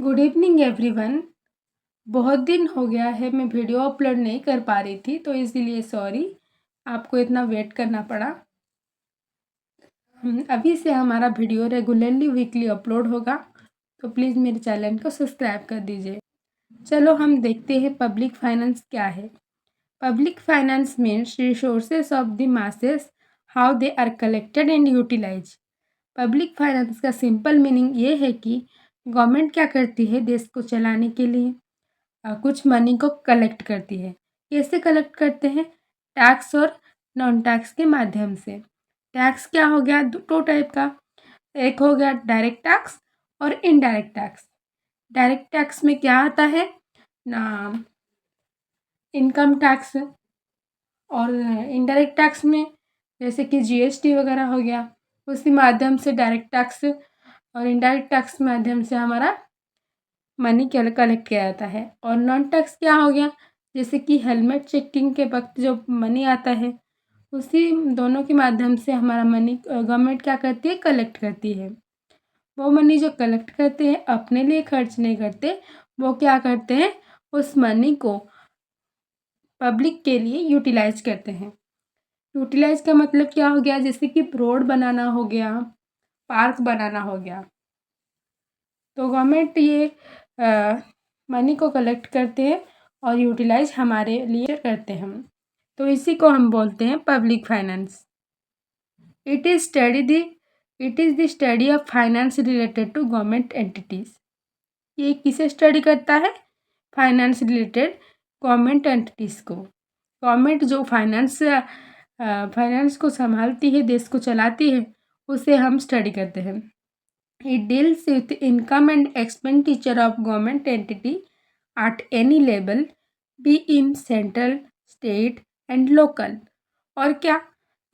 Good evening everyone. बहुत दिन हो गया है मैं वीडियो अपलोड नहीं कर पा रही थी, तो इसीलिए सॉरी आपको इतना वेट करना पड़ा। अभी से हमारा वीडियो रेगुलरली वीकली अपलोड होगा, तो प्लीज़ मेरे चैनल को सब्सक्राइब कर दीजिए। चलो हम देखते हैं पब्लिक फाइनेंस क्या है। Public finance means resources of the masses, how they are collected and utilise. Public finance का सिंपल मीनिंग ये है कि गवर्नमेंट क्या करती है देश को चलाने के लिए कुछ मनी को कलेक्ट करती है। कैसे कलेक्ट करते हैं? टैक्स और नॉन टैक्स के माध्यम से। टैक्स क्या हो गया? दो टाइप का, एक हो गया डायरेक्ट टैक्स और इनडायरेक्ट टैक्स। डायरेक्ट टैक्स में क्या आता है ना, इनकम टैक्स, और इनडायरेक्ट टैक्स में जैसे कि जीएसटी वगैरह हो गया, उसी माध्यम से डायरेक्ट टैक्स और इनडायरेक्ट टैक्स माध्यम से हमारा मनी कलेक्ट किया जाता है। और नॉन टैक्स क्या हो गया? जैसे कि हेलमेट चेकिंग के वक्त जो मनी आता है, उसी दोनों के माध्यम से हमारा मनी गवर्नमेंट क्या करती है, कलेक्ट करती है। वो मनी जो कलेक्ट करते हैं अपने लिए खर्च नहीं करते, वो क्या करते हैं, उस मनी को पब्लिक के लिए यूटिलाइज करते हैं। यूटिलाइज का मतलब क्या हो गया? जैसे कि रोड बनाना हो गया, पार्क बनाना हो गया, तो गवर्नमेंट ये मनी को कलेक्ट करते हैं और यूटिलाइज हमारे लिए करते हैं। तो इसी को हम बोलते हैं public finance. It is the study of finance related to government entities. ये किसे स्टडी करता है? फाइनेंस रिलेटेड गवर्नमेंट एंटिटीज़ को। गवर्नमेंट जो फाइनेंस को संभालती है, देश को चलाती है, उसे हम स्टडी करते हैं। It deals with income and expenditure of government entity at any level, be in central, state and local। और क्या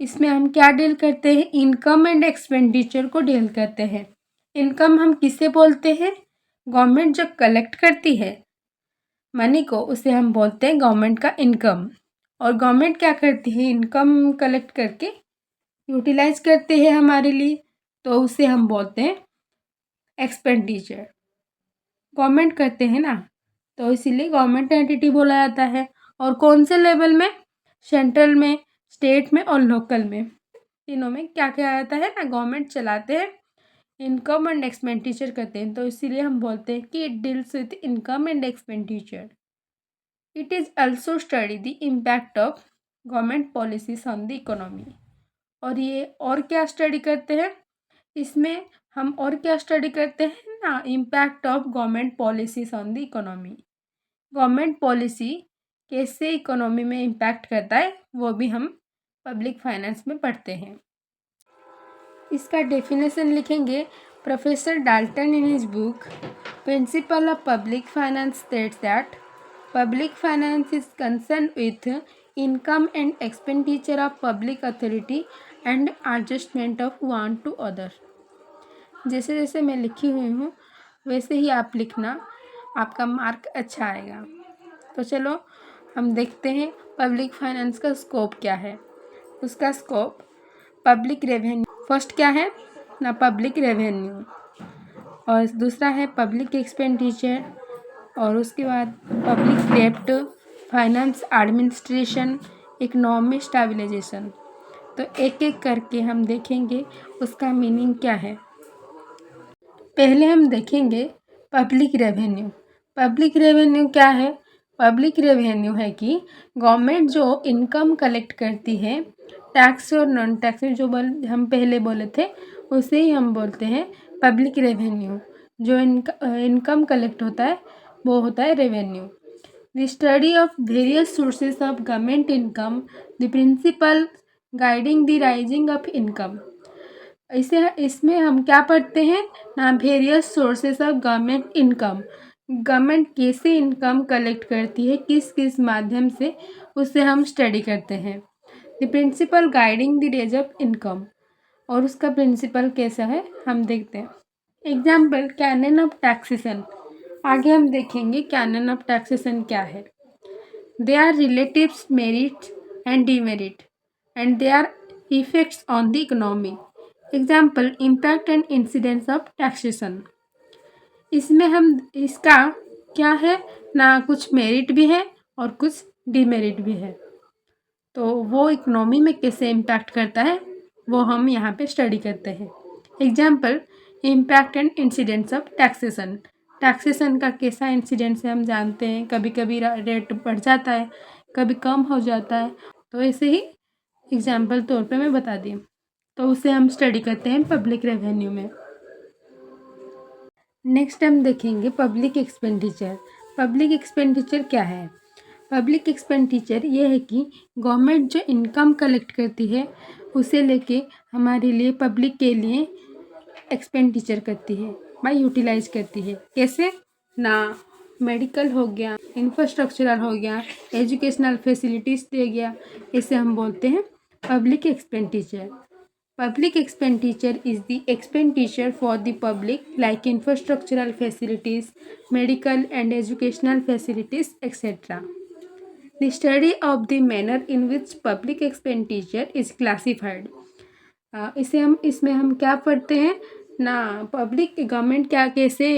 इसमें हम क्या डील करते हैं? इनकम एंड एक्सपेंडिचर को डील करते हैं। इनकम हम किसे बोलते हैं? गवर्नमेंट जो कलेक्ट करती है मनी को, उसे हम बोलते हैं गवर्नमेंट का इनकम। और गवर्नमेंट क्या करती है? इनकम कलेक्ट करके यूटिलाइज करते हैं हमारे लिए, तो उसे हम बोलते हैं एक्सपेंडिचर। गवर्नमेंट करते हैं ना, तो इसीलिए गवर्नमेंट एंटिटी बोला जाता है। और कौन से लेवल में? सेंट्रल में, स्टेट में और लोकल में। तीनों में क्या क्या आता है ना, गवर्नमेंट चलाते हैं, इनकम एंड एक्सपेंडिचर करते हैं, तो इसीलिए हम बोलते हैं कि it deals with income and expenditure. It is also study the impact of government policies on the economy. और ये और क्या स्टडी करते हैं इसमें? हम और क्या स्टडी करते हैं ना, impact of government policies on the economy. Government policy कैसे इकोनॉमी में इम्पैक्ट करता है, वो भी हम पब्लिक फाइनेंस में पढ़ते हैं। इसका डेफिनेशन लिखेंगे। Professor Dalton in his book principle of public finance states that public finance is concern with income and expenditure of public authority and adjustment of one two other. जैसे जैसे मैं लिखी हुई हूँ वैसे ही आप लिखना, आपका मार्क अच्छा आएगा। तो चलो हम देखते हैं पब्लिक फाइनेंस का स्कोप क्या है। उसका स्कोप पब्लिक रेवेन्यू, फर्स्ट क्या है ना, पब्लिक रेवेन्यू, और दूसरा है पब्लिक एक्सपेंडिचर, और उसके बाद पब्लिक डेब्ट, फाइनेंस एडमिनिस्ट्रेशन, इकोनॉमिक स्टेबलाइजेशन। तो एक एक करके हम देखेंगे उसका मीनिंग क्या है। पहले हम देखेंगे पब्लिक रेवेन्यू। पब्लिक रेवेन्यू क्या है? पब्लिक रेवेन्यू है कि गवर्नमेंट जो इनकम कलेक्ट करती है, टैक्स और नॉन टैक्स जो हम पहले बोले थे, उसे ही हम बोलते हैं पब्लिक रेवेन्यू। जो इनकम कलेक्ट होता है वो होता है revenue. The study of various sources of government income, the principle guiding the raising of income. इसमें हम क्या पढ़ते हैं ना, various sources of government income. Government कैसे इनकम कलेक्ट करती है, किस किस माध्यम से, उसे हम स्टडी करते हैं। The principle guiding the raise of income, और उसका प्रिंसिपल कैसा है हम देखते हैं। Example canon of taxation. आगे हम देखेंगे कैनन ऑफ टैक्सेशन क्या है। They are relatives merit and demerit and they are effects on the economy. Example impact and incidence of taxation. इसमें हम इसका क्या है ना, कुछ मेरिट भी है और कुछ डिमेरिट भी है। तो वो इकोनॉमी में कैसे इम्पैक्ट करता है वो हम यहाँ पे स्टडी करते हैं। Example, impact and incidents of taxation. Taxation का कैसा इंसिडेंट्स है हम जानते हैं, कभी कभी रेट बढ़ जाता है, कभी कम हो जाता है। तो ऐसे ही एग्जाम्पल तौर पे मैं बता दी, तो उसे हम स्टडी करते हैं पब्लिक रेवेन्यू में। नेक्स्ट हम देखेंगे पब्लिक एक्सपेंडिचर। पब्लिक एक्सपेंडिचर क्या है? पब्लिक एक्सपेंडिचर ये है कि गवर्नमेंट जो इनकम कलेक्ट करती है उसे लेके हमारे लिए, पब्लिक के लिए एक्सपेंडिचर करती है, यूटिलाइज करती है। कैसे ना, मेडिकल हो गया, इंफ्रास्ट्रक्चरल हो गया, एजुकेशनल फैसिलिटीज़ दे गया, इसे हम बोलते हैं public expenditure. Public expenditure is the expenditure for the public like infrastructural facilities, medical and educational facilities, etc. The study of the manner in which public expenditure is classified. इसमें हम क्या पढ़ते हैं ना, पब्लिक गवर्नमेंट क्या कैसे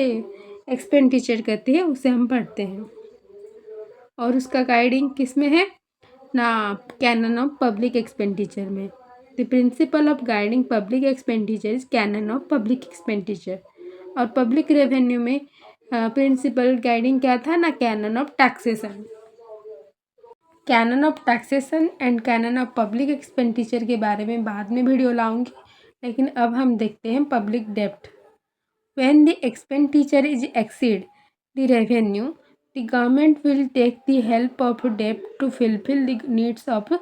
expenditure करती है उसे हम पढ़ते हैं, और उसका गाइडिंग किस में है ना, कैनन ऑफ पब्लिक एक्सपेंडिचर में। The principle of guiding public expenditure is canon of public expenditure. और पब्लिक रेवेन्यू में प्रिंसिपल गाइडिंग क्या था ना, cannon of taxation. Cannon of taxation and canon of public expenditure के बारे में बाद में वीडियो लाऊंगी, लेकिन अब हम देखते हैं पब्लिक डेब्ट। When the expenditure is exceed the revenue, the government will take the help of डेब्ट to fulfil the needs of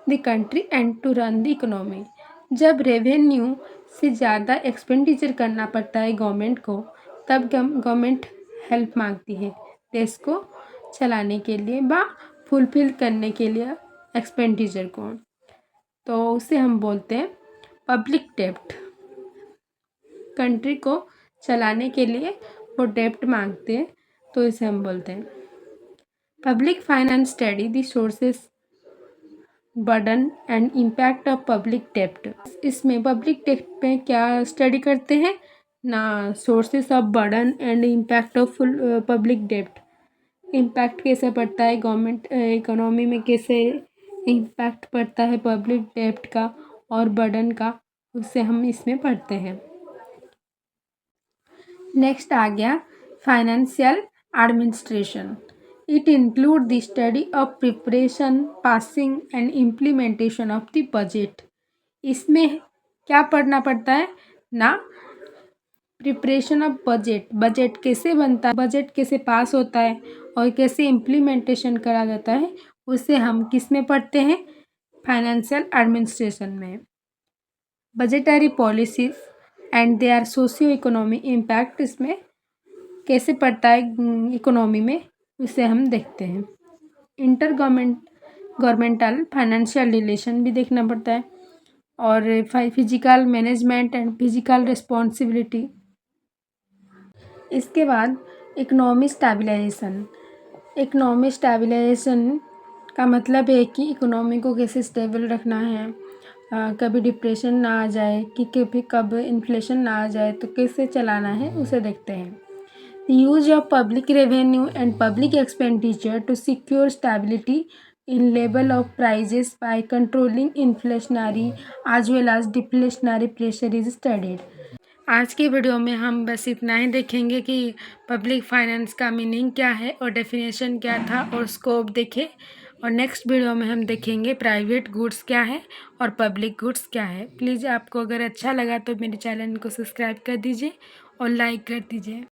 the country and to run the economy. जब रेवेन्यू से ज़्यादा एक्सपेंडिचर करना पड़ता है गवर्नमेंट को, तब गवर्नमेंट हेल्प मांगती है देश को चलाने के लिए व फुलफिल करने के लिए एक्सपेंडिचर को, तो उसे हम बोलते हैं पब्लिक डेब्ट। कंट्री को चलाने के लिए वो डेब्ट मांगते हैं, तो इसे हम बोलते हैं public finance study the sources, burden and impact of public डेब्ट। इसमें पब्लिक डेब्ट में क्या स्टडी करते हैं ना, sources of burden and impact of public डेब्ट। इम्पैक्ट कैसे पड़ता है गवर्नमेंट इकोनॉमी में, कैसे इम्पैक्ट पड़ता है पब्लिक डेब्ट का और बर्डन का, उससे हम इसमें पढ़ते हैं। नेक्स्ट आ गया financial administration. It include the study of preparation, passing and implementation of the budget. इसमें क्या पढ़ना पड़ता है ना, प्रिपरेशन ऑफ बजट, बजट कैसे बनता है, बजट कैसे पास होता है और कैसे इम्प्लीमेंटेशन करा जाता है, उसे हम किस में पढ़ते हैं, फाइनेंशियल एडमिनिस्ट्रेशन में। Budgetary policies and their socio economy impact इसमें कैसे पड़ता है इकोनॉमी में, उसे हम देखते हैं। इंटर गवर्नमेंटल फाइनेंशियल रिलेशन भी देखना पड़ता है, और physical management and physical responsibility. इसके बाद इकोनॉमी स्टेबलाइजेशन। इकोनॉमी स्टेबलाइजेशन का मतलब है कि इकोनॉमी को कैसे स्टेबल रखना है, कभी डिप्रेशन ना आ जाए, कि कभी कब इन्फ्लेशन ना आ जाए, तो कैसे चलाना है उसे देखते हैं। The use of public revenue and public expenditure to secure stability in level of prices by controlling inflationary as well as deflationary pressure is studied. आज की वीडियो में हम बस इतना ही देखेंगे कि पब्लिक फाइनेंस का मीनिंग क्या है और डेफिनेशन क्या था और स्कोप देखें, और नेक्स्ट वीडियो में हम देखेंगे प्राइवेट गुड्स क्या है और पब्लिक गुड्स क्या है। प्लीज़ आपको अगर अच्छा लगा तो मेरे चैनल को सब्सक्राइब कर दीजिए और लाइक कर दीजिए।